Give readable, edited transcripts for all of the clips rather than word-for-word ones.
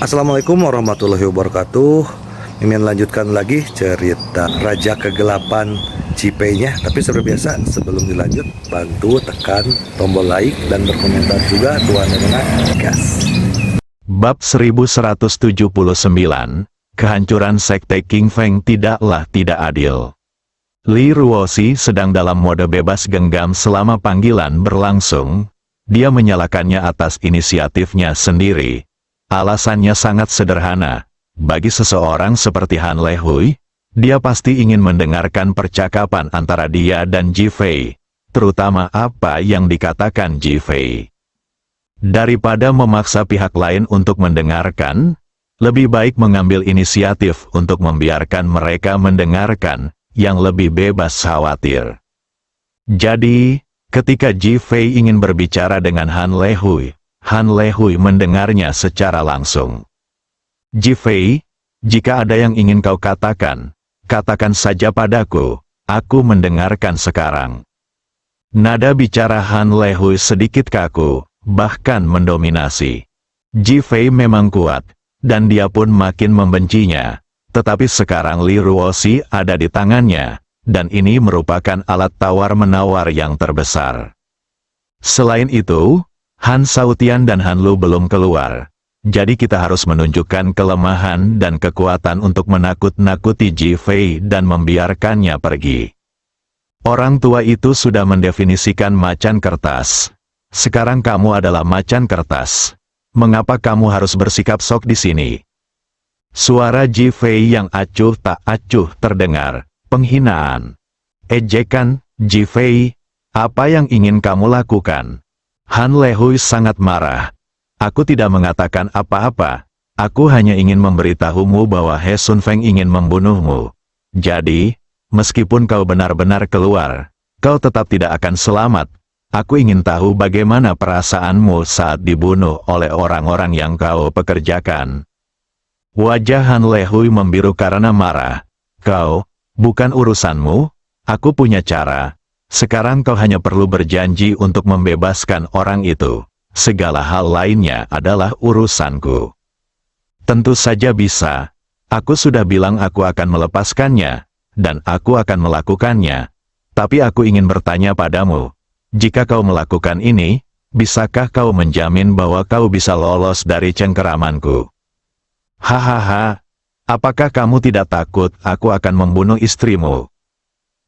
Assalamualaikum warahmatullahi wabarakatuh. Mimin lanjutkan lagi cerita Raja Kegelapan Cipenya. Tapi seperti biasa, sebelum dilanjut, bantu tekan tombol like dan berkomentar juga Tuan dengan gas. Bab 1179, Kehancuran Sekte King Feng tidaklah tidak adil. Li Ruoxi sedang dalam mode bebas genggam selama panggilan berlangsung. Dia menyalakannya atas inisiatifnya sendiri. Alasannya sangat sederhana. Bagi seseorang seperti Han Lehui, dia pasti ingin mendengarkan percakapan antara dia dan Ji Fei, terutama apa yang dikatakan Ji Fei. Daripada memaksa pihak lain untuk mendengarkan, lebih baik mengambil inisiatif untuk membiarkan mereka mendengarkan, yang lebih bebas khawatir. Jadi, ketika Ji Fei ingin berbicara dengan Han Lehui mendengarnya secara langsung. Ji Fei, jika ada yang ingin kau katakan, katakan saja padaku, aku mendengarkan sekarang. Nada bicara Han Lehui sedikit kaku, bahkan mendominasi. Ji Fei memang kuat, dan dia pun makin membencinya. Tetapi sekarang Li Ruoxi ada di tangannya, dan ini merupakan alat tawar-menawar yang terbesar. Selain itu, Han Shaotian dan Han Lu belum keluar. Jadi kita harus menunjukkan kelemahan dan kekuatan untuk menakut-nakuti Ji Fei dan membiarkannya pergi. Orang tua itu sudah mendefinisikan macan kertas. Sekarang kamu adalah macan kertas. Mengapa kamu harus bersikap sok di sini? Suara Ji Fei yang acuh tak acuh terdengar. Penghinaan. Ejekan, Ji Fei. Apa yang ingin kamu lakukan? Han Lehui sangat marah. Aku tidak mengatakan apa-apa. Aku hanya ingin memberitahumu bahwa He Sun Feng ingin membunuhmu. Jadi, meskipun kau benar-benar keluar, kau tetap tidak akan selamat. Aku ingin tahu bagaimana perasaanmu saat dibunuh oleh orang-orang yang kau pekerjakan. Wajah Han Lehui membiru karena marah. Kau, bukan urusanmu, aku punya cara. Sekarang kau hanya perlu berjanji untuk membebaskan orang itu. Segala hal lainnya adalah urusanku. Tentu saja bisa. Aku sudah bilang aku akan melepaskannya, dan aku akan melakukannya. Tapi aku ingin bertanya padamu, jika kau melakukan ini, bisakah kau menjamin bahwa kau bisa lolos dari cengkeramanku? Hahaha, apakah kamu tidak takut aku akan membunuh istrimu?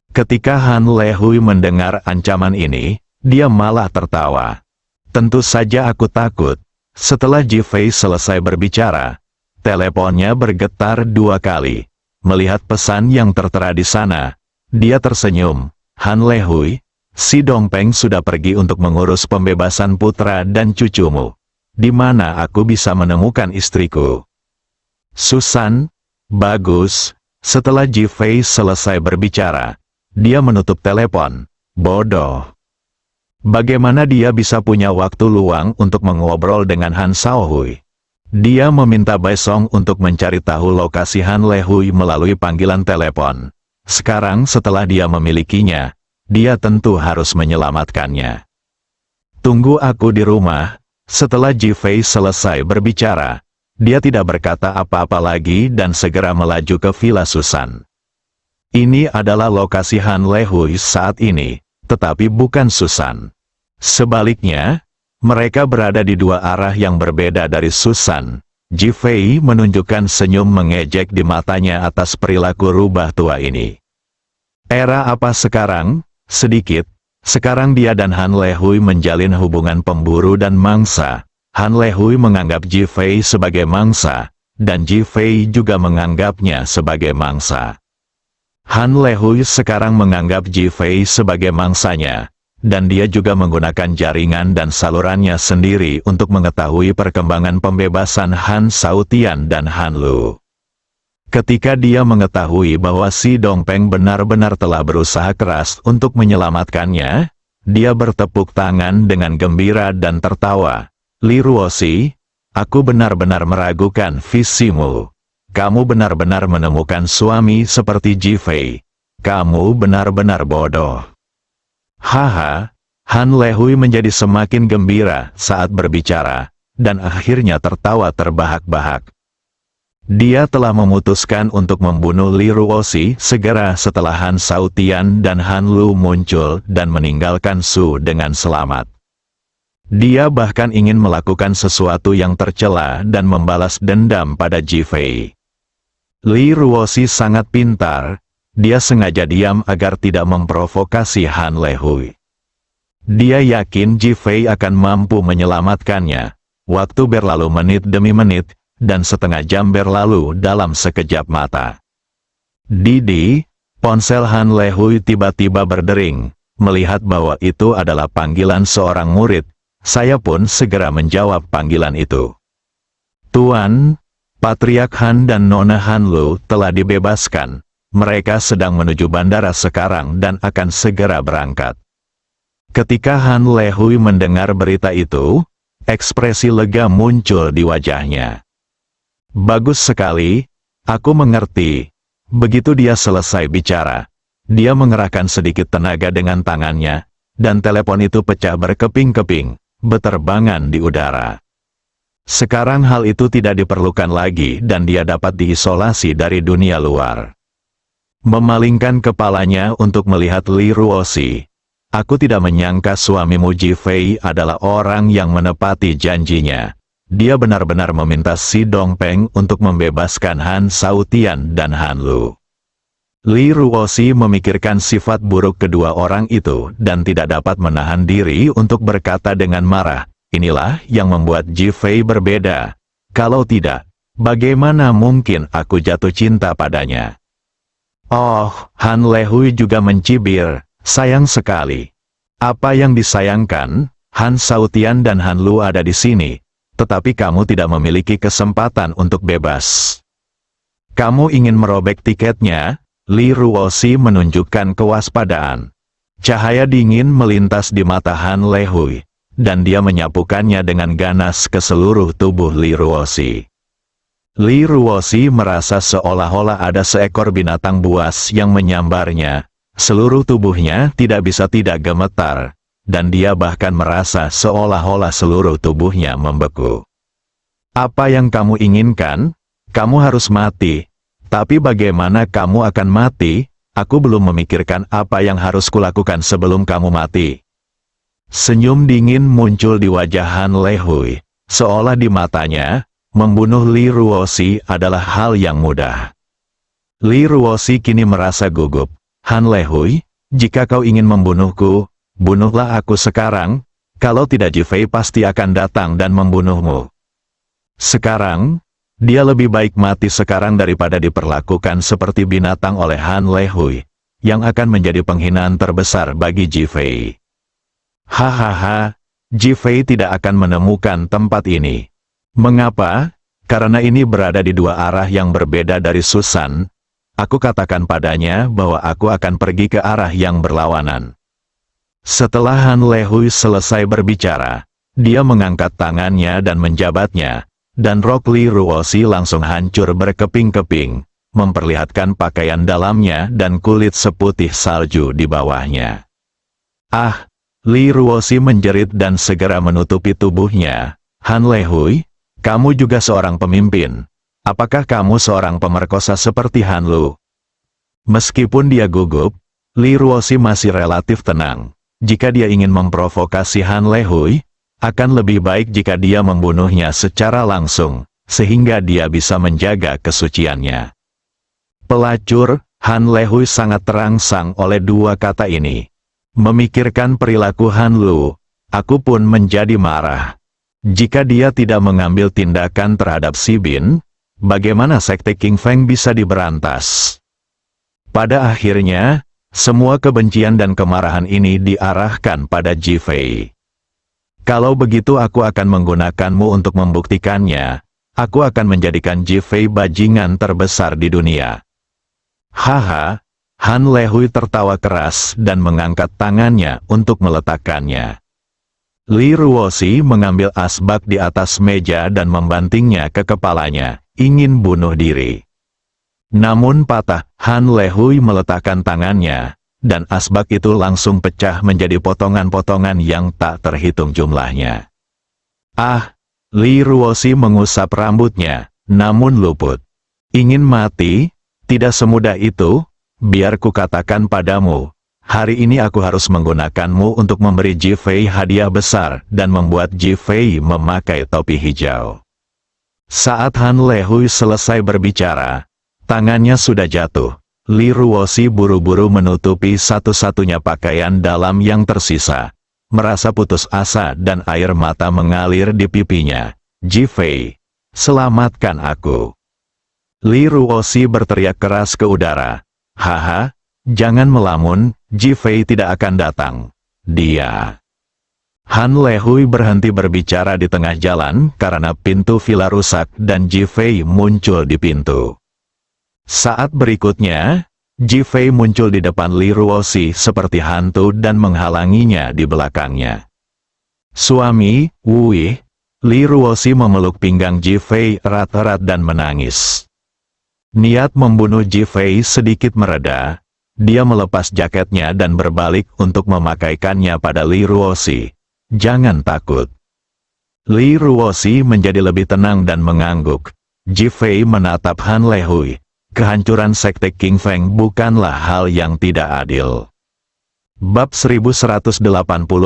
Ketika Han Lehui mendengar ancaman ini, dia malah tertawa. Tentu saja aku takut. Setelah Ji Fei selesai berbicara, teleponnya bergetar 2 kali. Melihat pesan yang tertera di sana, dia tersenyum. Han Lehui, si Dongpeng sudah pergi untuk mengurus pembebasan putra dan cucumu. Di mana aku bisa menemukan istriku? Susan, bagus. Setelah Ji Fei selesai berbicara, dia menutup telepon. Bodoh. Bagaimana dia bisa punya waktu luang untuk mengobrol dengan Han Shaohui? Dia meminta Bai Song untuk mencari tahu lokasi Han Lehui melalui panggilan telepon. Sekarang setelah dia memilikinya, dia tentu harus menyelamatkannya. Tunggu aku di rumah. Setelah Ji Fei selesai berbicara, dia tidak berkata apa-apa lagi dan segera melaju ke Villa Susan. Ini adalah lokasi Han Lehui saat ini, tetapi bukan Susan. Sebaliknya, mereka berada di 2 arah yang berbeda dari Susan. Ji Fei menunjukkan senyum mengejek di matanya atas perilaku rubah tua ini. Era apa sekarang? Sedikit. Sekarang dia dan Han Lehui menjalin hubungan pemburu dan mangsa. Han Lehui menganggap Ji Fei sebagai mangsa, dan Ji Fei juga menganggapnya sebagai mangsa. Han Lehui sekarang menganggap Ji Fei sebagai mangsanya, dan dia juga menggunakan jaringan dan salurannya sendiri untuk mengetahui perkembangan pembebasan Han Shaotian dan Han Lu. Ketika dia mengetahui bahwa si Dongpeng benar-benar telah berusaha keras untuk menyelamatkannya, dia bertepuk tangan dengan gembira dan tertawa. Li Ruoxi, aku benar-benar meragukan visimu. Kamu benar-benar menemukan suami seperti Ji Fei. Kamu benar-benar bodoh. Haha, Han Lehui menjadi semakin gembira saat berbicara. dan akhirnya tertawa terbahak-bahak. Dia telah memutuskan untuk membunuh Li Ruoxi segera setelah Han Shaotian dan Han Lu muncul dan meninggalkan Su dengan selamat. Dia bahkan ingin melakukan sesuatu yang tercela dan membalas dendam pada Ji Fei. Li Ruoxi sangat pintar, dia sengaja diam agar tidak memprovokasi Han Lehui. Dia yakin Ji Fei akan mampu menyelamatkannya. Waktu berlalu menit demi menit, dan setengah jam berlalu dalam sekejap mata. Didi, ponsel Han Lehui tiba-tiba berdering. Melihat bahwa itu adalah panggilan seorang murid, saya pun segera menjawab panggilan itu. Tuan, Patriark Han dan Nona Han Lu telah dibebaskan. Mereka sedang menuju bandara sekarang dan akan segera berangkat. Ketika Han Lehui mendengar berita itu, ekspresi lega muncul di wajahnya. Bagus sekali, aku mengerti. Begitu dia selesai bicara, dia mengerahkan sedikit tenaga dengan tangannya, dan telepon itu pecah berkeping-keping, berterbangan di udara. Sekarang hal itu tidak diperlukan lagi dan dia dapat diisolasi dari dunia luar. Memalingkan kepalanya untuk melihat Li Ruoxi. Aku tidak menyangka suamimu Ji Fei adalah orang yang menepati janjinya. Dia benar-benar meminta si Dongpeng untuk membebaskan Han Shaotian dan Han Lu. Li Ruoxi memikirkan sifat buruk kedua orang itu dan tidak dapat menahan diri untuk berkata dengan marah, inilah yang membuat Ji Fei berbeda. Kalau tidak, bagaimana mungkin aku jatuh cinta padanya? Oh, Han Lehui juga mencibir, sayang sekali. Apa yang disayangkan, Han Shaotian dan Han Lu ada di sini. Tetapi kamu tidak memiliki kesempatan untuk bebas. Kamu ingin merobek tiketnya? Li Ruoxi menunjukkan kewaspadaan. Cahaya dingin melintas di mata Han Lehui, dan dia menyapukannya dengan ganas ke seluruh tubuh Li Ruoxi. Li Ruoxi merasa seolah-olah ada seekor binatang buas yang menyambarnya. Seluruh tubuhnya tidak bisa tidak gemetar. Dan dia bahkan merasa seolah-olah seluruh tubuhnya membeku. Apa yang kamu inginkan? Kamu harus mati. Tapi bagaimana kamu akan mati? Aku belum memikirkan apa yang harus kulakukan sebelum kamu mati. Senyum dingin muncul di wajah Han Lehui, seolah di matanya, membunuh Li Ruoxi adalah hal yang mudah. Li Ruoxi kini merasa gugup. Han Lehui, jika kau ingin membunuhku, bunuhlah aku sekarang, kalau tidak Ji Fei pasti akan datang dan membunuhmu. Sekarang, dia lebih baik mati sekarang daripada diperlakukan seperti binatang oleh Han Lehui, yang akan menjadi penghinaan terbesar bagi Ji Fei. Hahaha, Ji Fei tidak akan menemukan tempat ini. Mengapa? Karena ini berada di dua arah yang berbeda dari Susan. Aku katakan padanya bahwa aku akan pergi ke arah yang berlawanan. Setelah Han Lehui selesai berbicara, dia mengangkat tangannya dan menjabatnya, dan rok Li Ruoxi langsung hancur berkeping-keping, memperlihatkan pakaian dalamnya dan kulit seputih salju di bawahnya. Ah! Li Ruoxi menjerit dan segera menutupi tubuhnya. Han Lehui, kamu juga seorang pemimpin. Apakah kamu seorang pemerkosa seperti Han Lu? Meskipun dia gugup, Li Ruoxi masih relatif tenang. Jika dia ingin memprovokasi Han Lehui, akan lebih baik jika dia membunuhnya secara langsung, sehingga dia bisa menjaga kesuciannya. Pelacur, Han Lehui sangat terangsang oleh dua kata ini. Memikirkan perilaku Han Lu, aku pun menjadi marah. Jika dia tidak mengambil tindakan terhadap Si Bin, bagaimana sekte King Feng bisa diberantas? Pada akhirnya, semua kebencian dan kemarahan ini diarahkan pada Ji Fei. Kalau begitu aku akan menggunakanmu untuk membuktikannya. Aku akan menjadikan Ji Fei bajingan terbesar di dunia. Haha, Han Lehui tertawa keras dan mengangkat tangannya untuk meletakkannya. Li Ruoxi mengambil asbak di atas meja dan membantingnya ke kepalanya, ingin bunuh diri. Namun patah, Han Lehui meletakkan tangannya, dan asbak itu langsung pecah menjadi potongan-potongan yang tak terhitung jumlahnya. Ah, Li Ruoxi mengusap rambutnya, namun luput. Ingin mati? Tidak semudah itu. Biar kukatakan padamu, hari ini aku harus menggunakanmu untuk memberi Ji Fei hadiah besar dan membuat Ji Fei memakai topi hijau. Saat Han Lehui selesai berbicara, tangannya sudah jatuh. Li Ruoxi buru-buru menutupi satu-satunya pakaian dalam yang tersisa. Merasa putus asa dan air mata mengalir di pipinya. Ji Fei, selamatkan aku. Li Ruoxi berteriak keras ke udara. Haha, jangan melamun, Ji Fei tidak akan datang. Dia. Han Lehui berhenti berbicara di tengah jalan karena pintu villa rusak dan Ji Fei muncul di pintu. Saat berikutnya, Ji Fei muncul di depan Li Ruoxi seperti hantu dan menghalanginya di belakangnya. Suami, Wui, Li Ruoxi memeluk pinggang Ji Fei erat-erat dan menangis. Niat membunuh Ji Fei sedikit mereda. Dia melepas jaketnya dan berbalik untuk memakaikannya pada Li Ruoxi. Jangan takut. Li Ruoxi menjadi lebih tenang dan mengangguk. Ji Fei menatap Han Lehui. Kehancuran sekte King Feng bukanlah hal yang tidak adil. Bab 1180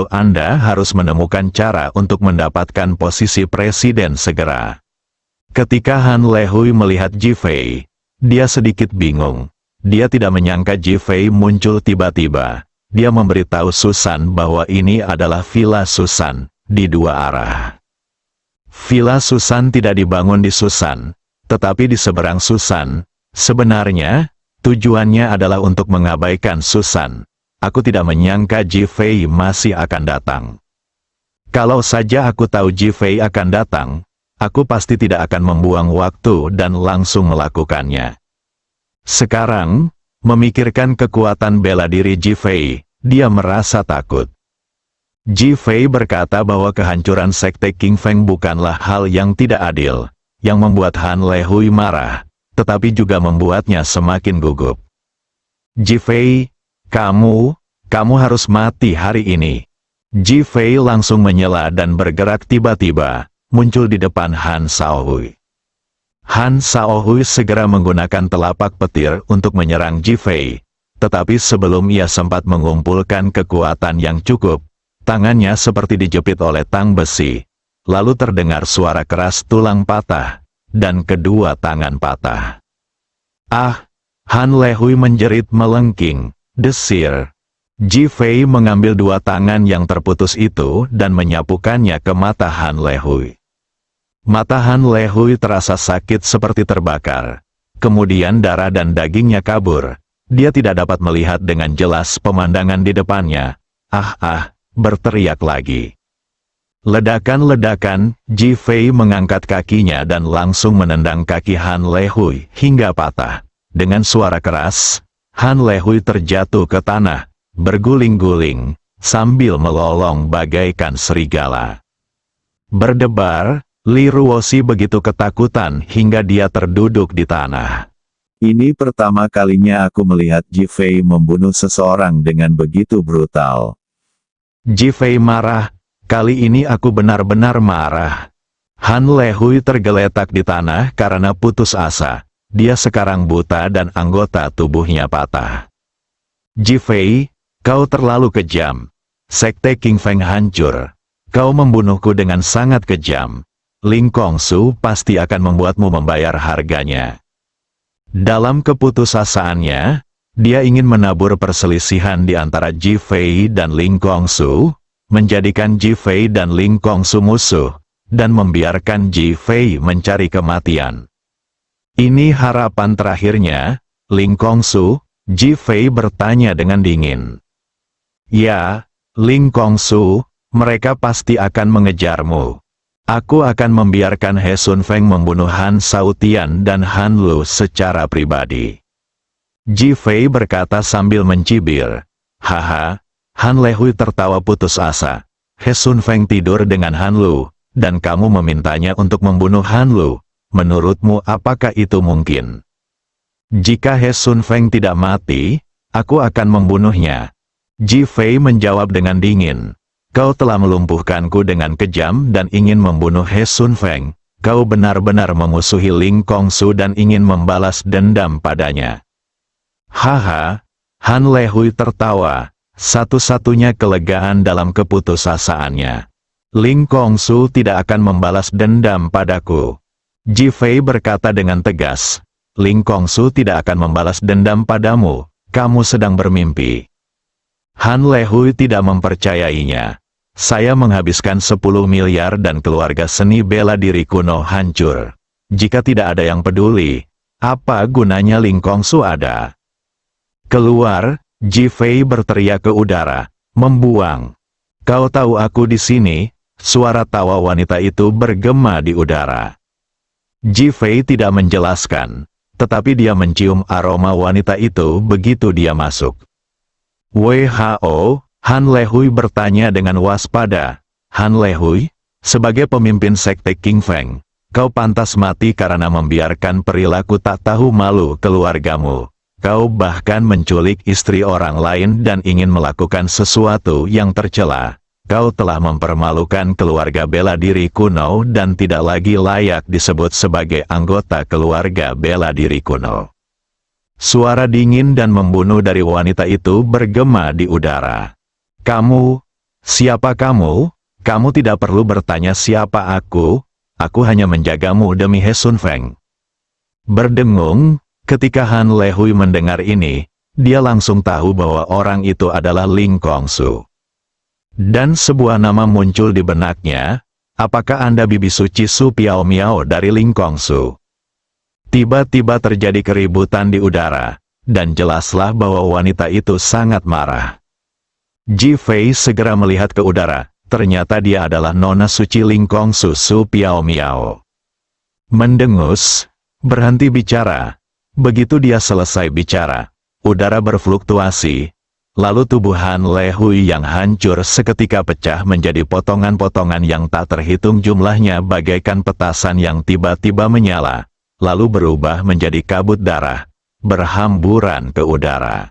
Anda harus menemukan cara untuk mendapatkan posisi presiden segera. Ketika Han Lehui melihat Ji Fei, dia sedikit bingung. Dia tidak menyangka Ji Fei muncul tiba-tiba. Dia memberitahu Susan bahwa ini adalah Villa Susan, di dua arah. Villa Susan tidak dibangun di Susan, tetapi di seberang Susan. Sebenarnya, tujuannya adalah untuk mengabaikan Susan. Aku tidak menyangka Ji Fei masih akan datang. Kalau saja aku tahu Ji Fei akan datang, aku pasti tidak akan membuang waktu dan langsung melakukannya. Sekarang, memikirkan kekuatan bela diri Ji Fei, dia merasa takut. Ji Fei berkata bahwa kehancuran sekte King Feng bukanlah hal yang tidak adil, yang membuat Han Lehui marah, tetapi juga membuatnya semakin gugup. Ji Fei, kamu harus mati hari ini. Ji Fei langsung menyela dan bergerak tiba-tiba, muncul di depan Han Shaohui. Han Shaohui segera menggunakan telapak petir untuk menyerang Ji Fei, tetapi sebelum ia sempat mengumpulkan kekuatan yang cukup, tangannya seperti dijepit oleh tang besi, lalu terdengar suara keras tulang patah, dan kedua tangan patah. Ah! Han Lehui menjerit melengking, desir. Ji Fei mengambil dua tangan yang terputus itu dan menyapukannya ke mata Han Lehui. Mata Han Lehui terasa sakit seperti terbakar. Kemudian darah dan dagingnya kabur. Dia tidak dapat melihat dengan jelas pemandangan di depannya. Berteriak lagi. Ledakan-ledakan, Ji Fei mengangkat kakinya dan langsung menendang kaki Han Lehui hingga patah. Dengan suara keras, Han Lehui terjatuh ke tanah, berguling-guling, sambil melolong bagaikan serigala. Berdebar, Li Ruoxi begitu ketakutan hingga dia terduduk di tanah. Ini pertama kalinya aku melihat Ji Fei membunuh seseorang dengan begitu brutal. Ji Fei marah, kali ini aku benar-benar marah. Han Lehui tergeletak di tanah karena putus asa. Dia sekarang buta dan anggota tubuhnya patah. Ji Fei, kau terlalu kejam. Sekte King Feng hancur. Kau membunuhku dengan sangat kejam. Ling Kongsu pasti akan membuatmu membayar harganya. Dalam keputusasaannya, dia ingin menabur perselisihan di antara Ji Fei dan Ling Kongsu, menjadikan Ji Fei dan Ling Kongsu musuh, dan membiarkan Ji Fei mencari kematian. Ini harapan terakhirnya, Ling Kongsu. Ji Fei bertanya dengan dingin. Ya, Ling Kongsu, mereka pasti akan mengejarmu. Aku akan membiarkan He Sun Feng membunuh Han Shaotian dan Han Lu secara pribadi. Ji Fei berkata sambil mencibir. Haha, Han Lehui tertawa putus asa. He Sun Feng tidur dengan Han Lu, dan kamu memintanya untuk membunuh Han Lu. Menurutmu apakah itu mungkin? Jika He Sun Feng tidak mati, aku akan membunuhnya. Ji Fei menjawab dengan dingin. Kau telah melumpuhkanku dengan kejam dan ingin membunuh He Sun Feng. Kau benar-benar memusuhi Ling Kongsu dan ingin membalas dendam padanya. Haha, Han Lehui tertawa, satu-satunya kelegaan dalam keputusasaannya. Ling Kongsu tidak akan membalas dendam padaku. Ji Fei berkata dengan tegas, Ling Kongsu tidak akan membalas dendam padamu, kamu sedang bermimpi. Han Lehui tidak mempercayainya. Saya menghabiskan 10 miliar dan keluarga seni bela diri kuno hancur. Jika tidak ada yang peduli, apa gunanya Ling Kongsu ada? Keluar, Ji Fei berteriak ke udara, membuang. Kau tahu aku di sini, suara tawa wanita itu bergema di udara. Ji Fei tidak menjelaskan, tetapi dia mencium aroma wanita itu begitu dia masuk. WHO, Han Lehui bertanya dengan waspada. Han Lehui, sebagai pemimpin sekte King Feng, kau pantas mati karena membiarkan perilaku tak tahu malu keluargamu. Kau bahkan menculik istri orang lain dan ingin melakukan sesuatu yang tercela. Kau telah mempermalukan keluarga bela diri kuno dan tidak lagi layak disebut sebagai anggota keluarga bela diri kuno. Suara dingin dan membunuh dari wanita itu bergema di udara. Kamu, siapa kamu? Kamu tidak perlu bertanya siapa aku hanya menjagamu demi He Sun Feng. Berdengung, ketika Han Lehui mendengar ini, dia langsung tahu bahwa orang itu adalah Ling Kongsu. Dan sebuah nama muncul di benaknya, apakah Anda bibi suci Su Piao Miao dari Ling Kongsu? Tiba-tiba terjadi keributan di udara, dan jelaslah bahwa wanita itu sangat marah. Ji Fei segera melihat ke udara, ternyata dia adalah Nona Suci Ling Kongsu Su Piao Miao. Mendengus, berhenti bicara. Begitu dia selesai bicara, udara berfluktuasi, lalu tubuh Han Lehui yang hancur seketika pecah menjadi potongan-potongan yang tak terhitung jumlahnya bagaikan petasan yang tiba-tiba menyala, lalu berubah menjadi kabut darah, berhamburan ke udara.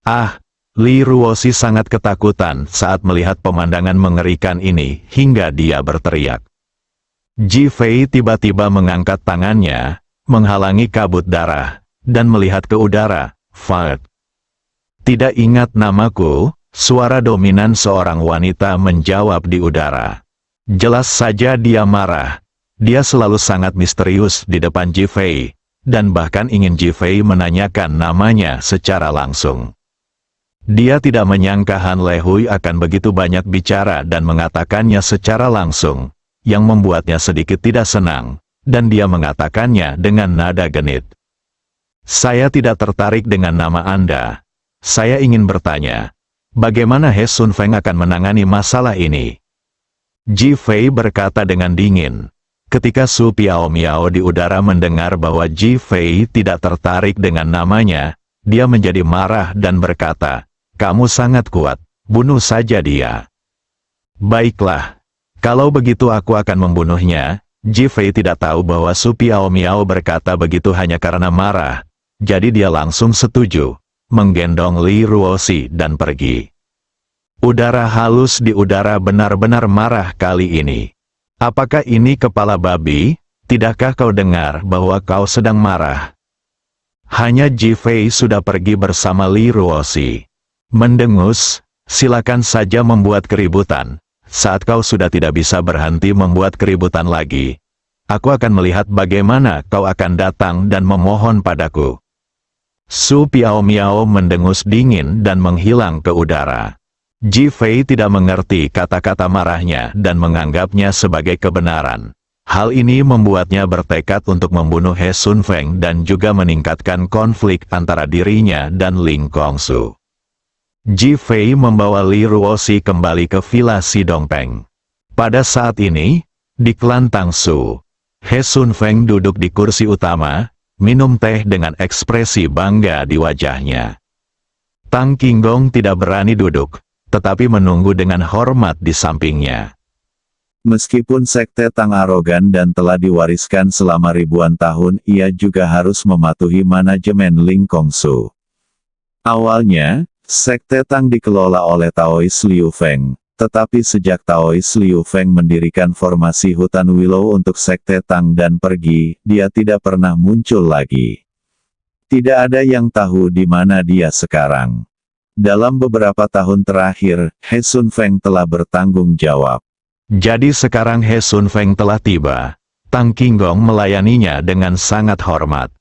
Ah! Li Ruosi sangat ketakutan saat melihat pemandangan mengerikan ini hingga dia berteriak. Ji Fei tiba-tiba mengangkat tangannya, menghalangi kabut darah, dan melihat ke udara. Fart. Tidak ingat namaku? Suara dominan seorang wanita menjawab di udara. Jelas saja dia marah. Dia selalu sangat misterius di depan Ji Fei, dan bahkan ingin Ji Fei menanyakan namanya secara langsung. Dia tidak menyangka Han Lehui akan begitu banyak bicara dan mengatakannya secara langsung, yang membuatnya sedikit tidak senang, dan dia mengatakannya dengan nada genit. Saya tidak tertarik dengan nama Anda. Saya ingin bertanya, bagaimana He Sun Feng akan menangani masalah ini? Ji Fei berkata dengan dingin. Ketika Su Piao Miao di udara mendengar bahwa Ji Fei tidak tertarik dengan namanya, dia menjadi marah dan berkata, kamu sangat kuat, bunuh saja dia. Baiklah, kalau begitu aku akan membunuhnya. Ji Fei tidak tahu bahwa Su Piao Miao berkata begitu hanya karena marah, jadi dia langsung setuju, menggendong Li Ruosi dan pergi. Udara halus di udara benar-benar marah kali ini. Apakah ini kepala babi? Tidakkah kau dengar bahwa kau sedang marah? Hanya Ji Fei sudah pergi bersama Li Ruosi. Mendengus, silakan saja membuat keributan. Saat kau sudah tidak bisa berhenti membuat keributan lagi, aku akan melihat bagaimana kau akan datang dan memohon padaku. Su Piao Miao mendengus dingin dan menghilang ke udara. Ji Fei tidak mengerti kata-kata marahnya dan menganggapnya sebagai kebenaran. Hal ini membuatnya bertekad untuk membunuh He Sun Feng dan juga meningkatkan konflik antara dirinya dan Ling Kongsu. Ji Fei membawa Li Ruosi kembali ke Villa Si Dongpeng. Pada saat ini, di klan Tangsu, He Sun Feng duduk di kursi utama, minum teh dengan ekspresi bangga di wajahnya. Tang Qinggong tidak berani duduk, tetapi menunggu dengan hormat di sampingnya. Meskipun sekte Tang arogan dan telah diwariskan selama ribuan tahun, ia juga harus mematuhi manajemen Ling Kongsu. Awalnya, sekte Tang dikelola oleh Taois Liu Feng, tetapi sejak Taois Liu Feng mendirikan formasi hutan Willow untuk sekte Tang dan pergi, dia tidak pernah muncul lagi. Tidak ada yang tahu di mana dia sekarang. Dalam beberapa tahun terakhir, He Sun Feng telah bertanggung jawab. Jadi sekarang He Sun Feng telah tiba. Tang Qinggong melayaninya dengan sangat hormat.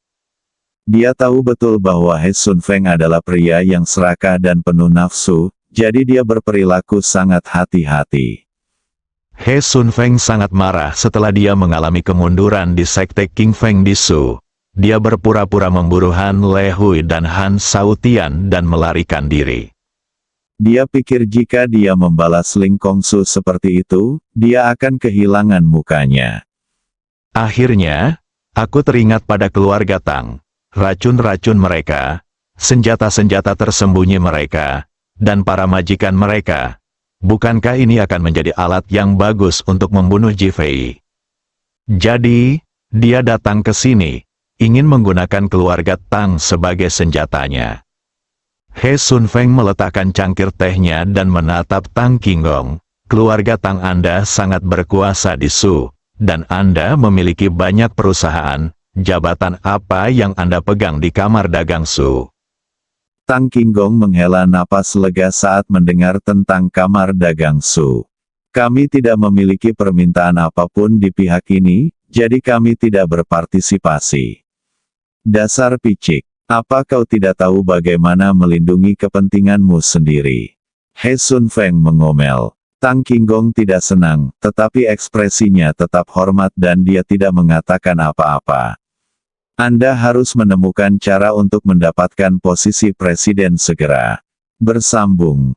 Dia tahu betul bahwa He Sun Feng adalah pria yang serakah dan penuh nafsu, jadi dia berperilaku sangat hati-hati. He Sun Feng sangat marah setelah dia mengalami kemunduran di sekte King Feng di Shu. Dia berpura-pura memburu Han Le Hui dan Han Shaotian dan melarikan diri. Dia pikir jika dia membalas Ling Kongsu seperti itu, dia akan kehilangan mukanya. Akhirnya, aku teringat pada keluarga Tang, racun-racun mereka, senjata-senjata tersembunyi mereka, dan para majikan mereka. Bukankah ini akan menjadi alat yang bagus untuk membunuh Ji Fei? Jadi, dia datang ke sini, ingin menggunakan keluarga Tang sebagai senjatanya. He Sun Feng meletakkan cangkir tehnya dan menatap Tang Qinggong. Keluarga Tang Anda sangat berkuasa di Shu, dan Anda memiliki banyak perusahaan. Jabatan apa yang Anda pegang di kamar dagang Shu? Tang Qinggong menghela napas lega saat mendengar tentang kamar dagang Shu. Kami tidak memiliki permintaan apapun di pihak ini, jadi kami tidak berpartisipasi. Dasar picik, apa kau tidak tahu bagaimana melindungi kepentinganmu sendiri? He Sun Feng mengomel. Tang Qinggong tidak senang, tetapi ekspresinya tetap hormat dan dia tidak mengatakan apa-apa. Anda harus menemukan cara untuk mendapatkan posisi presiden segera. Bersambung.